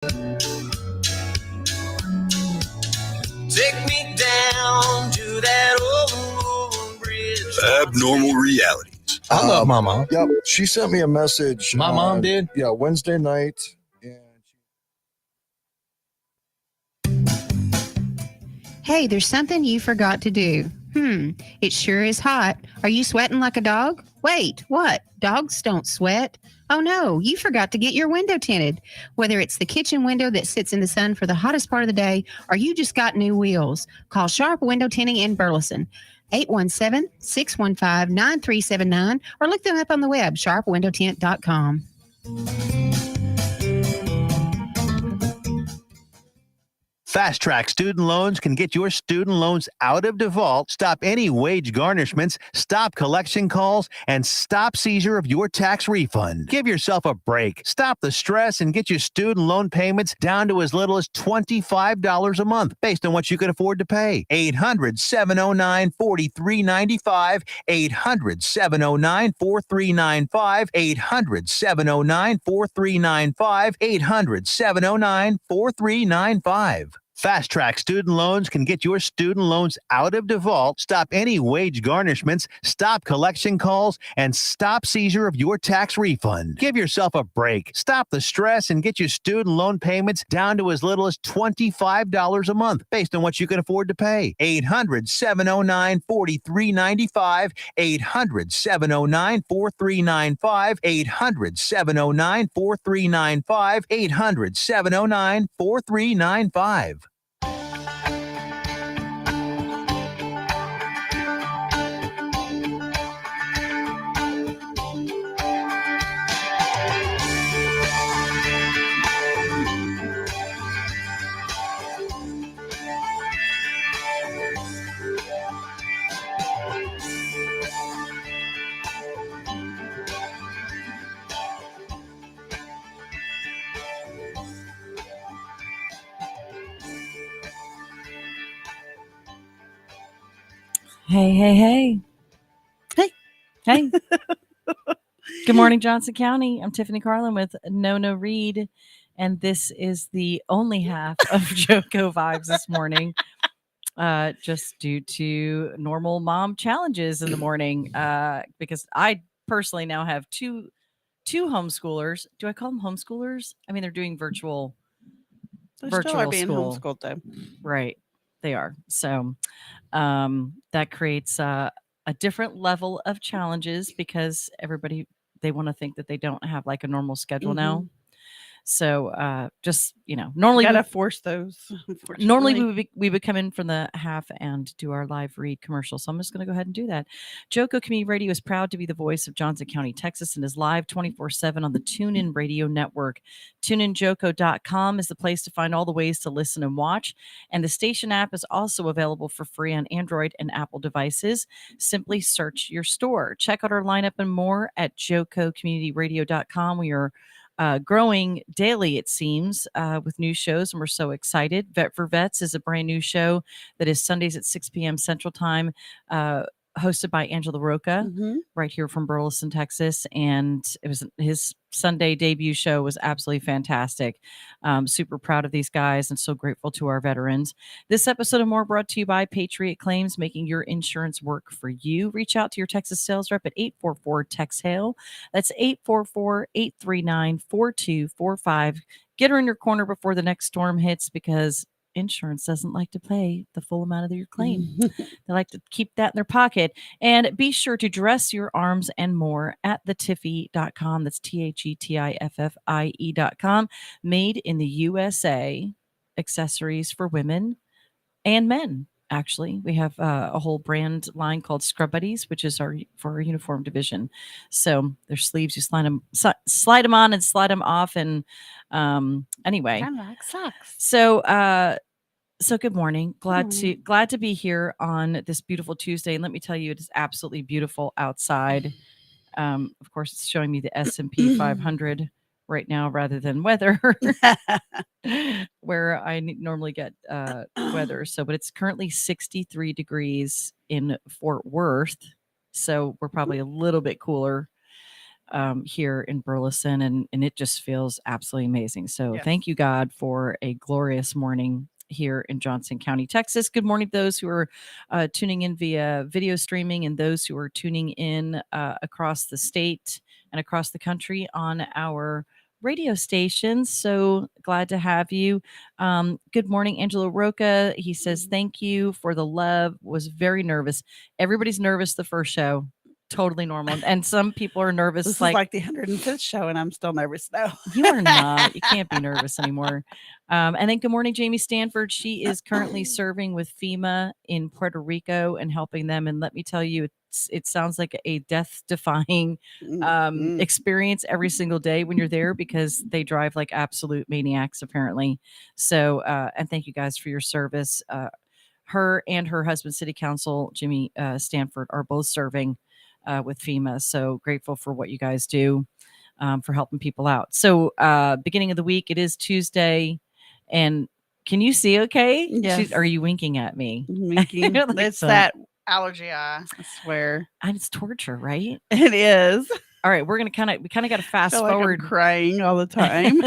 Take me down to that old bridge. Abnormal realities. I love my mom. Yep. She sent me a message. My mom did? Yeah, Wednesday night. Hey, there's something you forgot to do. It sure is hot. Are you sweating like a dog? Wait, what? Dogs don't sweat. Oh no, you forgot to get your window tinted. Whether it's the kitchen window that sits in the sun for the hottest part of the day, or you just got new wheels, call Sharp Window Tinting in Burleson. 817-615-9379, or look them up on the web, sharpwindowtint.com. Fast Track Student Loans can get your student loans out of default, stop any wage garnishments, stop collection calls, and stop seizure of your tax refund. Give yourself a break. Stop the stress and get your student loan payments down to as little as $25 a month based on what you can afford to pay. 800-709-4395, 800-709-4395, 800-709-4395, 800-709-4395. Fast Track Student Loans can get your student loans out of default, stop any wage garnishments, stop collection calls, and stop seizure of your tax refund. Give yourself a break. Stop the stress and get your student loan payments down to as little as $25 a month based on what you can afford to pay. 800-709-4395, 800-709-4395, 800-709-4395, 800-709-4395. Hey. Good morning, Johnson County. I'm Tiffany Carlen with Nona Reed, and this is the only half of JoCo Vibes this morning, just due to normal mom challenges in the morning, because I personally now have two homeschoolers. Do I call them homeschoolers? I mean, they're doing virtual still are being school. homeschooled, though. Right. They are. So that creates a different level of challenges because everybody, they want to think that they don't have like a normal schedule now. So just, normally gotta force those. Normally we would come in from the half and do our live read commercial. So I'm just going to go ahead and do that. JoCo Community Radio is proud to be the voice of Johnson County, Texas, and is live 24/7 on the TuneIn Radio Network. TuneInJoCo.com is the place to find all the ways to listen and watch. And the station app is also available for free on Android and Apple devices. Simply search your store. Check out our lineup and more at JoCoCommunityRadio.com. We are growing daily, it seems, with new shows, and we're so excited. Vet for Vets is a brand new show that is Sundays at 6 p.m. Central Time, hosted by Angela Roca, right here from Burleson, Texas. And it was his Sunday debut show was absolutely fantastic. Super proud of these guys and so grateful to our veterans. This episode and more brought to you by Patriot Claims, making your insurance work for you. Reach out to your Texas sales rep at 844-TEX-HAIL. That's 844-839-4245. Get her in your corner before the next storm hits, because insurance doesn't like to pay the full amount of your claim. They like to keep that in their pocket. And be sure to dress your arms and more at thetiffy.com. That's THETIFFIE.com. Made in the USA. Accessories for women and men. Actually, we have a whole brand line called Scrub Buddies, which is for our uniform division. So their sleeves, you slide them on and slide them off. And anyway, Kind of like socks. So good morning. Glad to be here on this beautiful Tuesday. And let me tell you, it is absolutely beautiful outside. Of course, it's showing me the S&P 500 right now rather than weather, where I normally get weather. But it's currently 63 degrees in Fort Worth. So we're probably a little bit cooler. here in Burleson, and it just feels absolutely amazing. So Yes. thank you, God, for a glorious morning here in Johnson County, Texas. Good morning to those who are tuning in via video streaming and those who are tuning in across the state and across the country on our radio stations. So glad to have you. Good morning, Angelo Roca. He says, thank you for the love. Was very nervous. Everybody's nervous the first show. Totally normal. And some people are nervous. This is like the 105th show, and I'm still nervous now. You are not. You can't be nervous anymore. And then good morning, Jamie Stanford. She is currently serving with FEMA in Puerto Rico and helping them. And let me tell you, it sounds like a death-defying experience every single day when you're there, because they drive like absolute maniacs, apparently. So, and thank you guys for your service. Her and her husband, City Council Jimmy Stanford, are both serving with FEMA. So grateful for what you guys do for helping people out. So beginning of the week, it is Tuesday. And can you see okay? Yes. Are you winking at me? Winking. Like It's so. that allergy eye, I swear. And it's torture, right? It is. All right, we're gonna kind of got to fast Feel like I'm forward. crying all the time.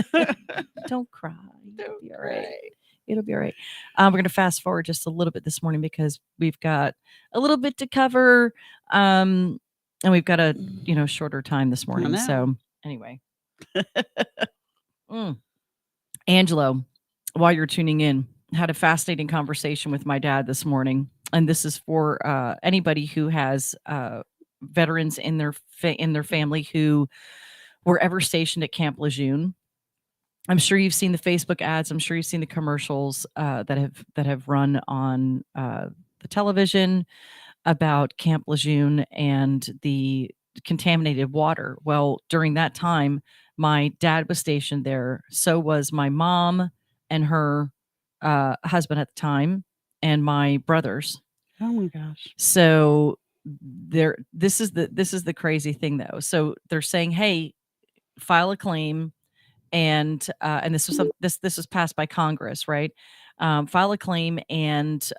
Don't cry. It'll Don't be all right. cry. It'll be all right. We're going to fast forward just a little bit this morning because we've got a little bit to cover. And we've got a, shorter time this morning. know. So anyway, Angelo, while you're tuning in, had a fascinating conversation with my dad this morning. And this is for anybody who has veterans in their family who were ever stationed at Camp Lejeune. I'm sure you've seen the Facebook ads. I'm sure you've seen the commercials that have run on the television about Camp Lejeune and the contaminated water. Well, during that time, my dad was stationed there. So was my mom and her husband at the time, and my brothers. Oh my gosh. So this is the crazy thing though. So they're saying, hey, file a claim. And this was passed by Congress, right? File a claim and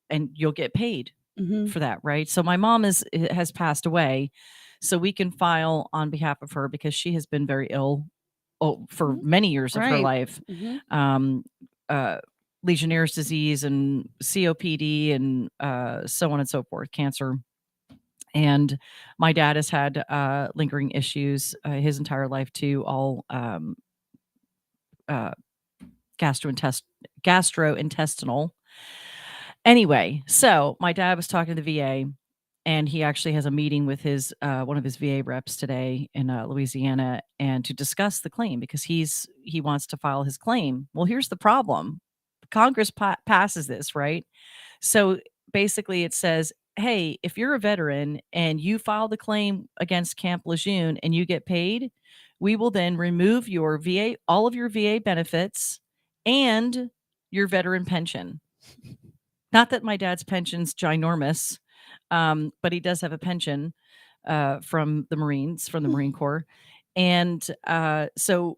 you'll get paid for that, right? So my mom has passed away, so we can file on behalf of her because she has been very ill for many years of her life. Legionnaire's disease and COPD and so on and so forth, cancer. And my dad has had lingering issues his entire life too, all gastrointestinal. Anyway, so my dad was talking to the VA, and he actually has a meeting with his one of his VA reps today in Louisiana, and to discuss the claim because he wants to file his claim. Well, here's the problem: Congress passes this, right? So basically, it says, hey, if you're a veteran and you file the claim against Camp Lejeune and you get paid, we will then remove your VA, all of your VA benefits and your veteran pension. Not that my dad's pension's ginormous, but he does have a pension from the Marines, from the Marine Corps. And so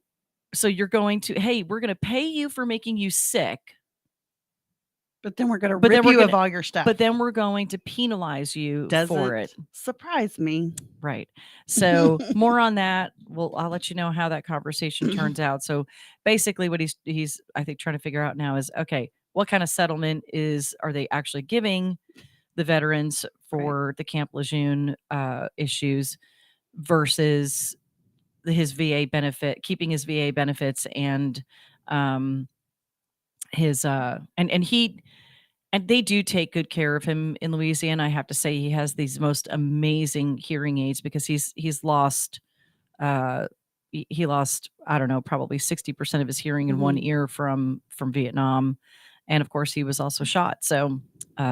you're going to, hey, we're going to pay you for making you sick. But then we're going to rip you of all your stuff. But then we're going to penalize you for it. Surprise me. Right. So more on that. I'll let you know how that conversation turns out. So basically what he's I think trying to figure out now is, okay, what kind of settlement are they actually giving the veterans for the Camp Lejeune issues versus his VA benefit, keeping his VA benefits and his and they do take good care of him in Louisiana. I have to say he has these most amazing hearing aids because he's lost he lost, I don't know, probably 60% of his hearing in one ear from Vietnam. And of course he was also shot. So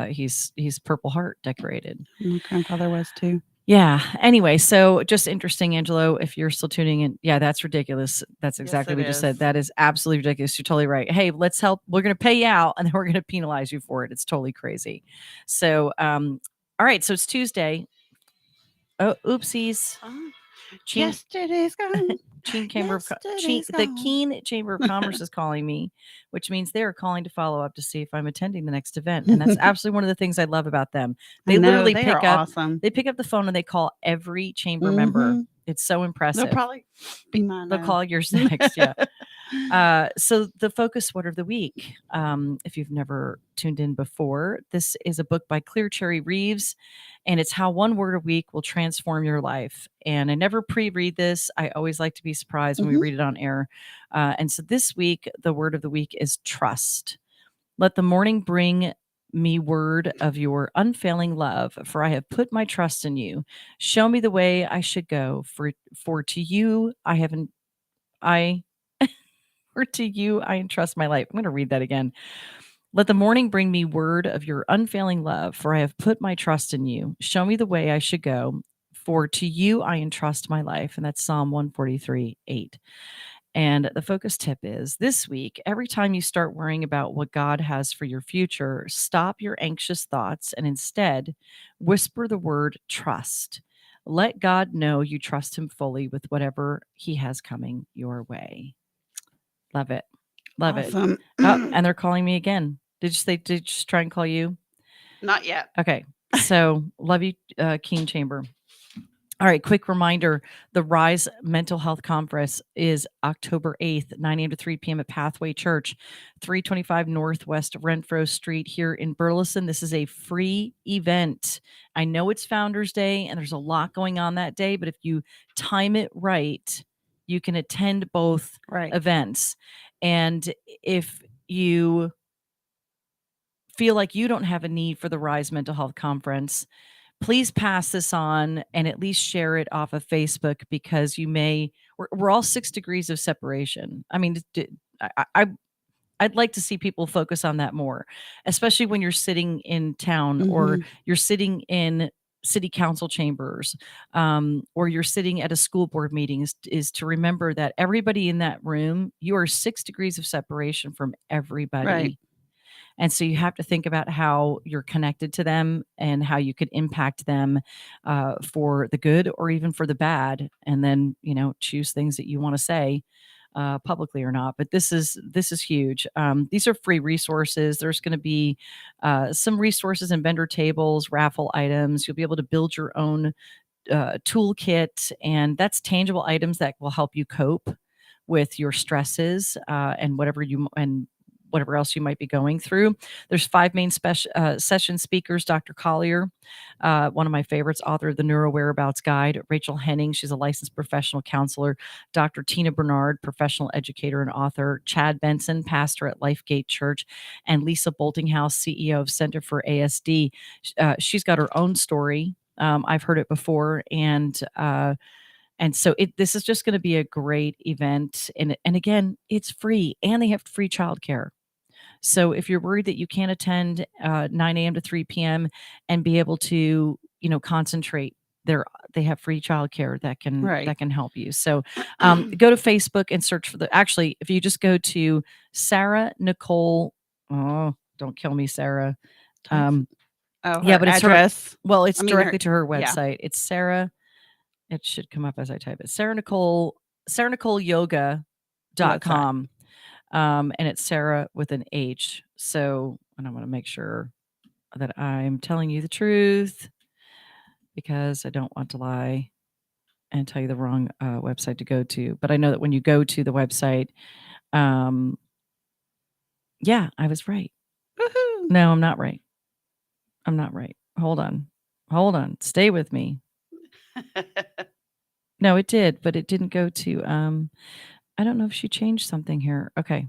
he's Purple Heart decorated. My grandfather was too. Yeah. Anyway, so just interesting, Angelo, if you're still tuning in. Yeah, that's ridiculous. That's exactly what you just said. That is absolutely ridiculous. You're totally right. Hey, let's help. We're going to pay you out and then we're going to penalize you for it. It's totally crazy. So, all right. So it's Tuesday. Oh, oopsies. Yesterday's gone. The Keene Chamber of Commerce is calling me, which means they're calling to follow up to see if I'm attending the next event. And that's absolutely one of the things I love about them. They literally pick up the phone and they call every chamber member. It's so impressive. They'll probably be mine. They'll call yours next. Yeah. So the focus word of the week, if you've never tuned in before, this is a book by Clear Cherry Reeves, and it's how one word a week will transform your life. And I never pre-read this. I always like to be surprised when we read it on air. And so this week, the word of the week is trust. Let the morning bring me word of your unfailing love, for I have put my trust in you. Show me the way I should go, for to you or to you I entrust my life. I'm going to read that again. Let the morning bring me word of your unfailing love, for I have put my trust in you. Show me the way I should go, for to you I entrust my life. And that's Psalm 143:8. And the focus tip is this week, every time you start worrying about what God has for your future, stop your anxious thoughts and instead whisper the word trust. Let God know you trust him fully with whatever he has coming your way. Love it. Love Awesome. it. Oh, and they're calling me again. Did you just try and call you? Not yet. Okay. So love you, Keen Chamber. All right, quick reminder, the Rise Mental Health Conference is October 8th, 9 a.m. to 3 p.m. at Pathway Church, 325 Northwest Renfro Street here in Burleson. This is a free event. I know it's Founders Day and there's a lot going on that day, but if you time it right, you can attend both events. And if you feel like you don't have a need for the Rise Mental Health Conference, please pass this on and at least share it off of Facebook, because we're all 6 degrees of separation. I mean, I'd like to see people focus on that more, especially when you're sitting in town or you're sitting in city council chambers, or you're sitting at a school board meeting, is to remember that everybody in that room, you are 6 degrees of separation from everybody. Right. And so you have to think about how you're connected to them and how you could impact them for the good or even for the bad. And then, choose things that you want to say publicly or not. But this is huge. These are free resources. There's going to be some resources and vendor tables, raffle items. You'll be able to build your own toolkit. And that's tangible items that will help you cope with your stresses and whatever else you might be going through. There's 5 main session speakers. Dr. Collier, one of my favorites, author of the Neuro Whereabouts Guide. Rachel Henning, she's a licensed professional counselor. Dr. Tina Bernard, professional educator and author. Chad Benson, pastor at Lifegate Church. And Lisa Boltinghouse, CEO of Center for ASD. She's got her own story. I've heard it before. And so this is just going to be a great event. And again, it's free and they have free childcare. So if you're worried that you can't attend 9 a.m. to 3 p.m. and be able to, concentrate, they have free childcare that can help you. So go to Facebook and search for if you just go to Sarah Nicole, don't kill me, Sarah. But it's address. It's directly to her website. Yeah. It's Sarah. It should come up as I type it. SarahNicoleYoga.com. And it's Sarah with an H. So, and I want to make sure that I'm telling you the truth, because I don't want to lie and tell you the wrong website to go to. But I know that when you go to the website, I was right. Woohoo. No, I'm not right. Hold on. Stay with me. No, it did, but it didn't go to, I don't know if she changed something here. Okay.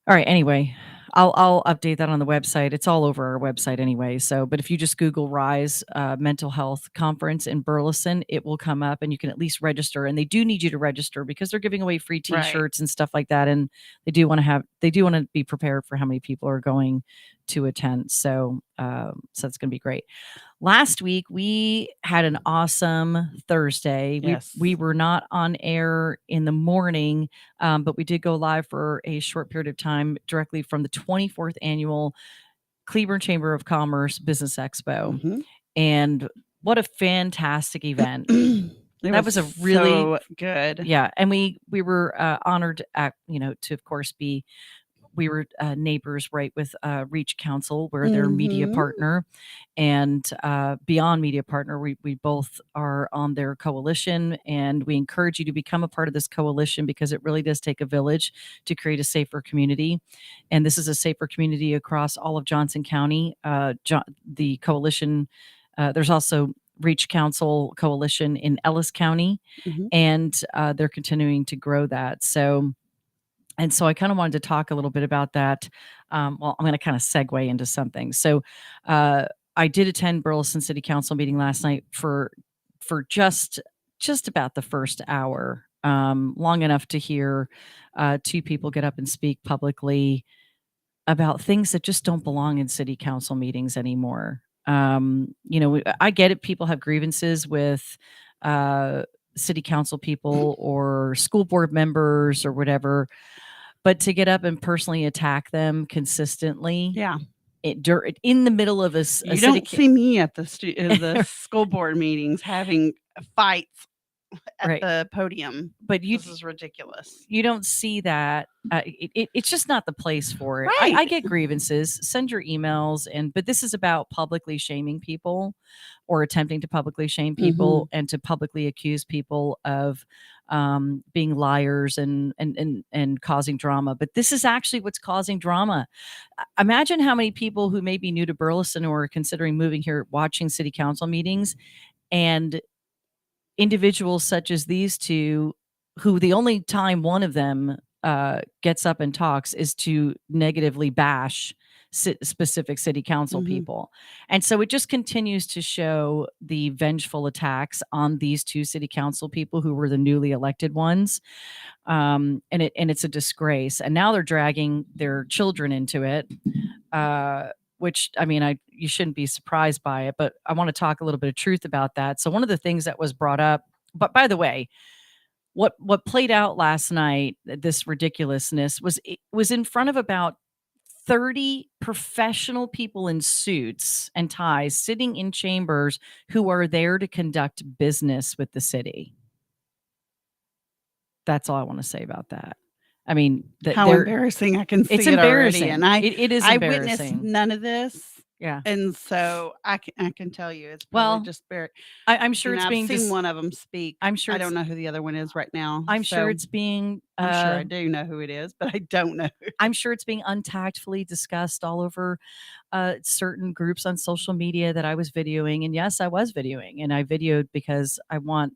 All right. Anyway, I'll update that on the website. It's all over our website anyway. So, but if you just Google Rise Mental Health Conference in Burleson, it will come up and you can at least register. And they do need you to register because they're giving away free T-shirts and stuff like that. And they do want to be prepared for how many people are going to attend. So that's going to be great. Last week, we had an awesome Thursday. Yes. We were not on air in the morning, but we did go live for a short period of time directly from the 24th annual Cleburne Chamber of Commerce Business Expo. And what a fantastic event. That was a really so good. Yeah. And we were honored to, of course, be we were neighbors right with Reach Council, where they're media partner, and Beyond Media Partner. We both are on their coalition, and we encourage you to become a part of this coalition because it really does take a village to create a safer community. And this is a safer community across all of Johnson County. The coalition, there's also Reach Council Coalition in Ellis County, and they're continuing to grow that. So I kind of wanted to talk a little bit about that. Well, I'm going to kind of segue into something. So I did attend Burleson City Council meeting last night for just about the first hour, long enough to hear two people get up and speak publicly about things that just don't belong in city council meetings anymore. I get it. People have grievances with city council people or school board members or whatever, but to get up and personally attack them consistently, in the middle of you don't see me at the school board meetings having fights at the podium, but this is ridiculous. You don't see that. It's just not the place for it. Right. I get grievances. Send your emails, but this is about publicly shaming people or attempting to publicly shame people and to publicly accuse people of being liars and causing drama. But this is actually what's causing drama. Imagine how many people who may be new to Burleson or are considering moving here, watching city council meetings, and individuals such as these two, who the only time one of them gets up and talks is to negatively bash specific city council people. And so it just continues to show the vengeful attacks on these two city council people who were the newly elected ones. And it's a disgrace. And now they're dragging their children into it. Which, I mean, you shouldn't be surprised by it, but I want to talk a little bit of truth about that. So one of the things that was brought up, but by the way, what played out last night, this ridiculousness, was in front of about 30 professional people in suits and ties sitting in chambers who are there to conduct business with the city. That's all I want to say about that. I mean, how embarrassing! I can see it's it embarrassing, already. And it is I embarrassing. witnessed none of this. Yeah, and so I can tell you, it's probably just very. I'm sure it's I've being. Seen one of them speak. I'm sure. I don't know who the other one is right now. I'm sure it's being. I'm sure I do know who it is, but I don't know. I'm sure it's being untactfully discussed all over certain groups on social media that I was videoing, and yes, I was videoing, and I videoed because I want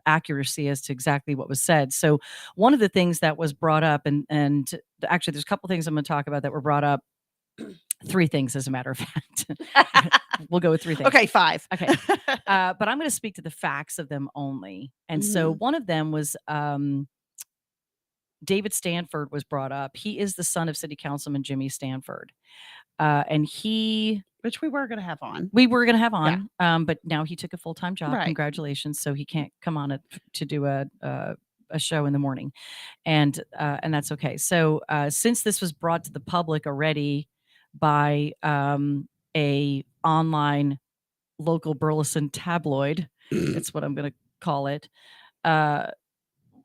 accuracy as to exactly what was said. So one of the things that was brought up, and actually there's a couple things I'm going to talk about that were brought up. 3 things, as a matter of fact. We'll go with 3 things. Okay, 5. Okay. But I'm going to speak to the facts of them only. And so one of them was David Stanford was brought up. He is the son of City Councilman Jimmy Stanford. And which we were going to have on. But now he took a full-time job. Right. Congratulations. So he can't come on to do a show in the morning. And that's okay. So since this was brought to the public already by a online local Burleson tabloid, that's what I'm going to call it. And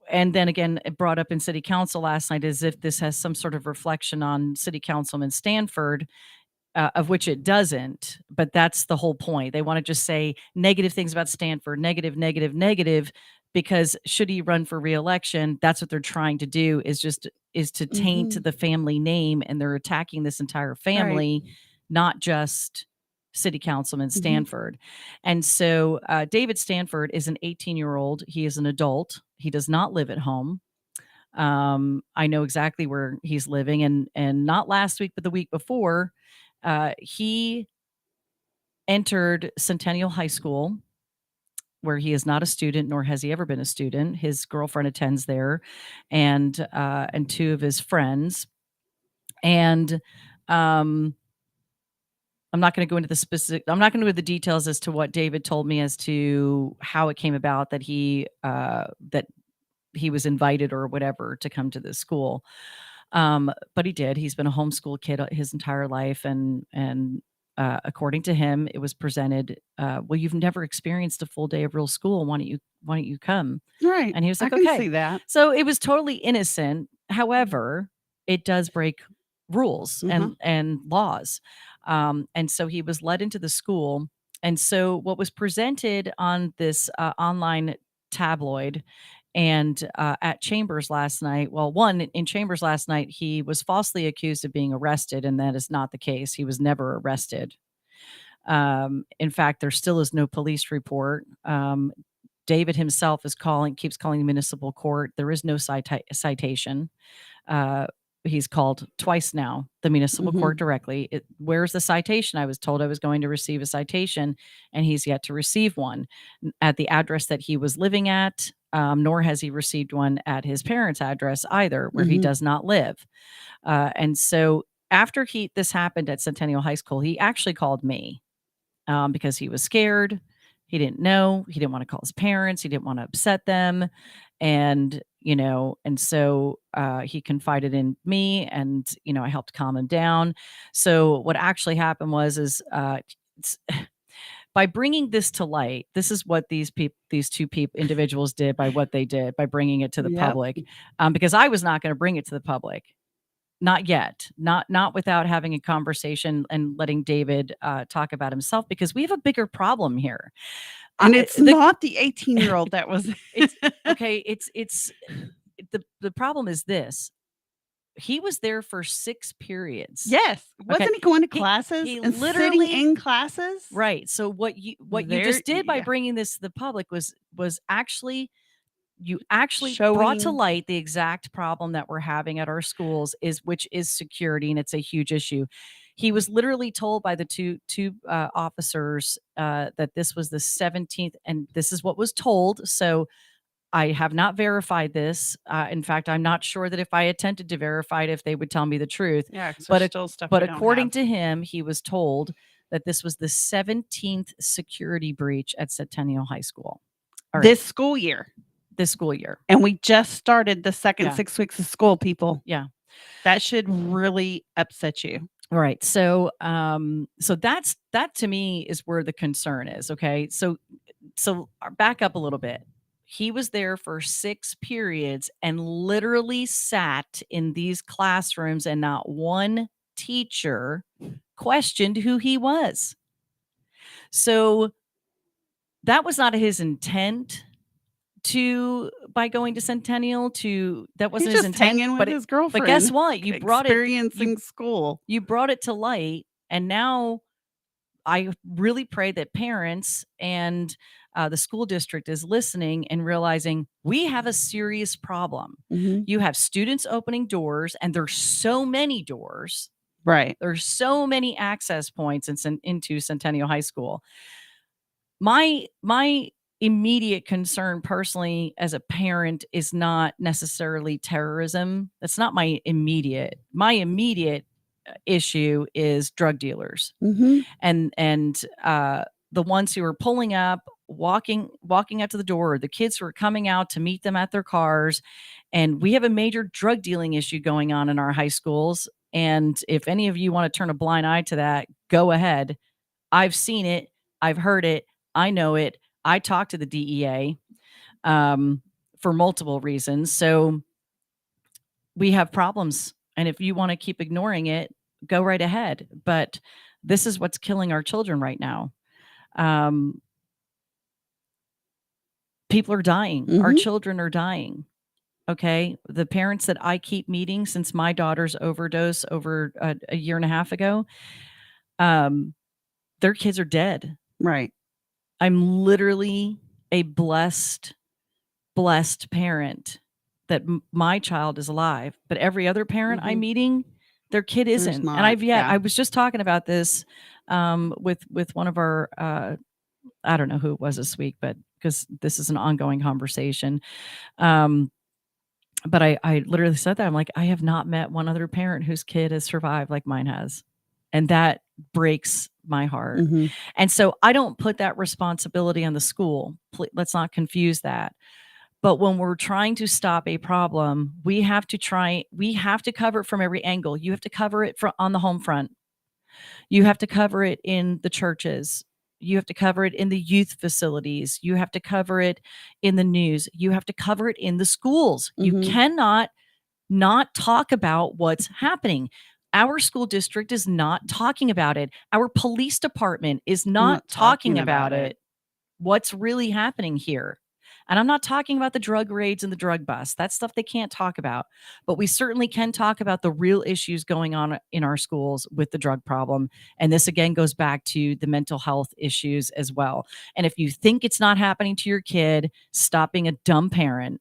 then again, it brought up in city council last night as if this has some sort of reflection on City Councilman Stanford, of which it doesn't. But that's the whole point. They want to just say negative things about Stanford, negative, negative, negative, because should he run for re-election, that's what they're trying to do, is to taint the family name, and they're attacking this entire family, not just City Councilman Stanford. And so David Stanford is an 18-year-old. He is an adult. He does not live at home. I know exactly where he's living, and not last week, but the week before, he entered Centennial High School, where he is not a student, nor has he ever been a student. His girlfriend attends there, and 2 of his friends. And I'm not going to go into I'm not going to go into the details as to what David told me as to how it came about that he was invited or whatever to come to this school. But he did. He's been a homeschool kid his entire life, and according to him, it was presented. Well, you've never experienced a full day of real school. Why don't you come? Right. And he was like, I can okay. see that. So it was totally innocent. However, it does break rules and laws. And so he was led into the school. And so what was presented on this online tabloid and at Chambers last night, well, one, in Chambers last night, he was falsely accused of being arrested, and that is not the case. He was never arrested. In fact, there still is no police report. David himself keeps calling the municipal court. There is no citation. He's called twice now, the municipal court directly. Where's the citation? I was told I was going to receive a citation, and he's yet to receive one at the address that he was living at, nor has he received one at his parents' address either, where he does not live. And so after this happened at Centennial High School, he actually called me because he was scared. He didn't know. He didn't want to call his parents. He didn't want to upset them. And, and so he confided in me, and, I helped calm him down. So what actually happened was by bringing this to light, this is what these two individuals did by what they did, by bringing it to the public, because I was not going to bring it to the public. Not yet, not without having a conversation and letting David talk about himself, because we have a bigger problem here. And it's not the 18-year-old that was. Okay. It's the problem is this. He was there for 6 periods. Yes. Wasn't he going to classes he and literally sitting in classes? Right. So what you just did by bringing this to the public was actually brought to light the exact problem that we're having at our schools, which is security, and it's a huge issue. He was literally told by the two officers that this was the 17th, and this is what was told. So I have not verified this. In fact, I'm not sure that if I attempted to verify it, if they would tell me the truth. Yeah, but according to him, he was told that this was the 17th security breach at Centennial High School. All right. This school year. And we just started the second 6 weeks of school, people. Yeah. That should really upset you. All right. So that to me is where the concern is. Okay. So back up a little bit. He was there for 6 periods and literally sat in these classrooms, and not one teacher questioned who he was. So that was not his intent by going to Centennial that wasn't his intent. Hanging with his girlfriend. But guess what? You brought experiencing school. You brought it to light, and now I really pray that parents and the school district is listening and realizing we have a serious problem. You have students opening doors, and there's so many doors. Right. There's so many access points into Centennial High School. My immediate concern personally as a parent is not necessarily terrorism. That's not my immediate issue is drug dealers and the ones who are pulling up, walking up to the door, the kids who are coming out to meet them at their cars. And we have a major drug dealing issue going on in our high schools. And if any of you want to turn a blind eye to that, go ahead. I've seen it. I've heard it. I know it. I talked to the DEA for multiple reasons. So we have problems. And if you want to keep ignoring it, go right ahead. But this is what's killing our children right now. People are dying. Our children are dying. Okay. The parents that I keep meeting since my daughter's overdose over a year and a half ago, their kids are dead. Right. I'm literally a blessed parent that my child is alive, but every other parent I'm meeting, their kid isn't. And I was just talking about this with one of our, I don't know who it was this week, but because this is an ongoing conversation. But I literally said that. I'm like, I have not met one other parent whose kid has survived like mine has. And that breaks my heart. And so I don't put that responsibility on the school. Let's not confuse that. But when we're trying to stop a problem, we have to cover it from every angle. You have to cover it on the home front. You have to cover it in the churches. You have to cover it in the youth facilities. You have to cover it in the news. You have to cover it in the schools. You cannot not talk about what's happening. Our school district is not talking about it. Our police department is not talking about it. What's really happening here? And I'm not talking about the drug raids and the drug bust. That's stuff they can't talk about. But we certainly can talk about the real issues going on in our schools with the drug problem. And this again goes back to the mental health issues as well. And if you think it's not happening to your kid, stop being a dumb parent.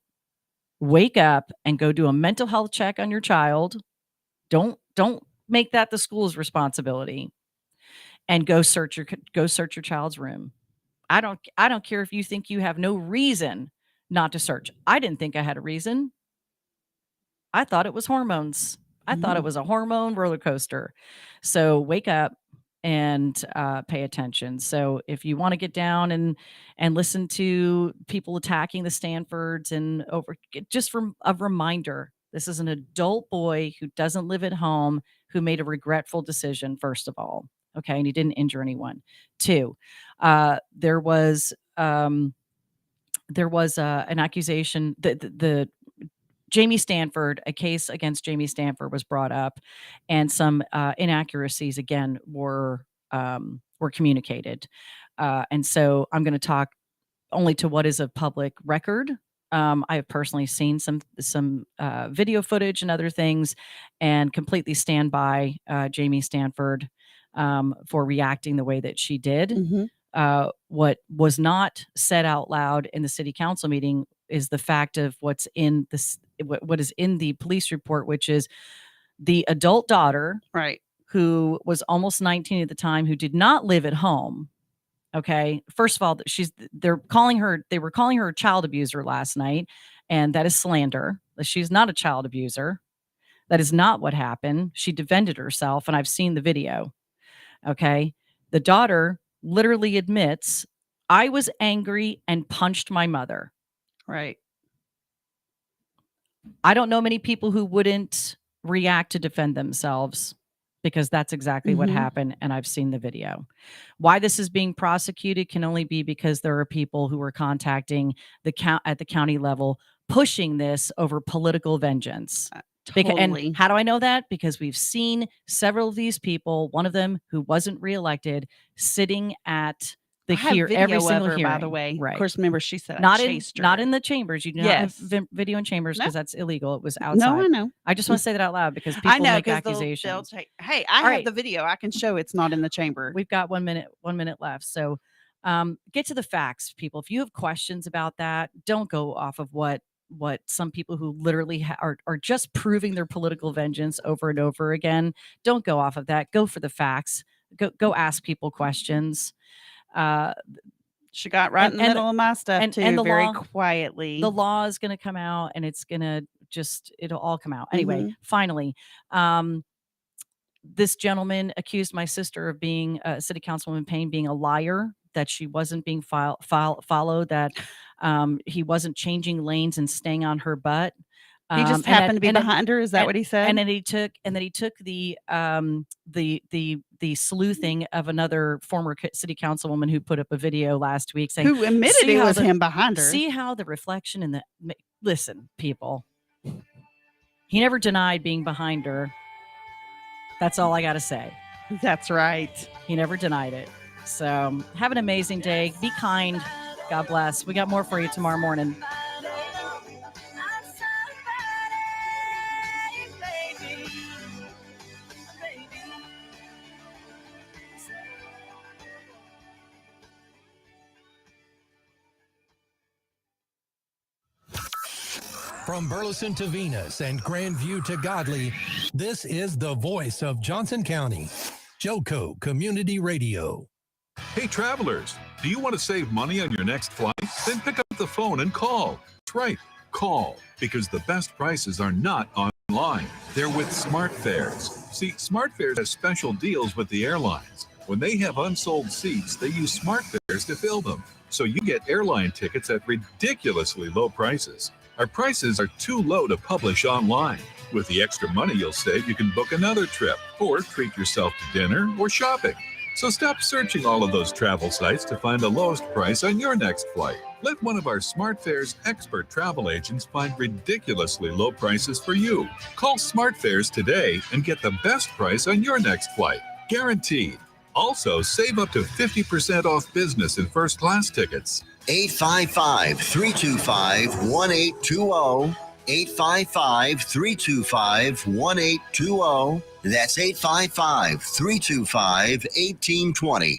Wake up and go do a mental health check on your child. Don't make that the school's responsibility. And go search your child's room. I don't care if you think you have no reason not to search. I didn't think I had a reason. I thought it was hormones. I thought it was a hormone roller coaster. So wake up and pay attention. So if you want to get down and listen to people attacking the Stanfords and just from a reminder, this is an adult boy who doesn't live at home, who made a regretful decision, first of all. Okay. And he didn't injure anyone. 2, there was an accusation that the Jamie Stanford, a case against Jamie Stanford was brought up, and some inaccuracies again were communicated. And so I'm going to talk only to what is of public record. I have personally seen some video footage and other things, and completely stand by Jamie Stanford for reacting the way that she did. What was not said out loud in the city council meeting is the fact of what is in the police report, which is the adult daughter, right, who was almost 19 at the time, who did not live at home. Okay. First of all, they were calling her a child abuser last night, and that is slander. She's not a child abuser. That is not what happened. She defended herself, and I've seen the video. Okay. The daughter literally admits, I was angry and punched my mother. Right. I don't know many people who wouldn't react to defend themselves, because that's exactly what happened. And I've seen the video. Why this is being prosecuted can only be because there are people who are contacting at the county level, pushing this over political vengeance. Totally. And how do I know that? Because we've seen several of these people, one of them who wasn't reelected, sitting at every single hearing. By the way, right? Of course, remember she said not I chased her. Not in the chambers. You do not have video in chambers, because that's illegal. It was outside. No, I know. I just want to say that out loud, because people make accusations. They'll take, hey, I have the video. I can show it's not in the chamber. We've got 1 minute left. So get to the facts, people. If you have questions about that, don't go off of what some people who literally are just proving their political vengeance over and over again. Don't go off of that. Go for the facts. Go ask people questions. She got right in the middle of my stuff too, very quietly. The law is going to come out, and it's going to it'll all come out. Anyway, finally, this gentleman accused my sister of being City Councilwoman Payne being a liar, that she wasn't being followed, that he wasn't changing lanes and staying on her butt. He just happened to be behind her. Is that what he said? And then he took the sleuthing of another former city councilwoman who put up a video last week saying, who admitted it was him behind her. See how the reflection in the listen, people. He never denied being behind her. That's all I got to say. That's right. He never denied it. So have an amazing day. Be kind. God bless. We got more for you tomorrow morning. From Burleson to Venus and Grandview to Godley, this is the voice of Johnson County. JoCo Community Radio. Hey, travelers, do you want to save money on your next flight? Then pick up the phone and call. That's right, call, because the best prices are not online. They're with SmartFares. See, SmartFares has special deals with the airlines. When they have unsold seats, they use SmartFares to fill them. So you get airline tickets at ridiculously low prices. Our prices are too low to publish online. With the extra money you'll save, you can book another trip or treat yourself to dinner or shopping. So stop searching all of those travel sites to find the lowest price on your next flight. Let one of our SmartFares expert travel agents find ridiculously low prices for you. Call SmartFares today and get the best price on your next flight. Guaranteed. Also, save up to 50% off business and first class tickets. 855-325-1820. 855-325-1820. That's 855-325-1820.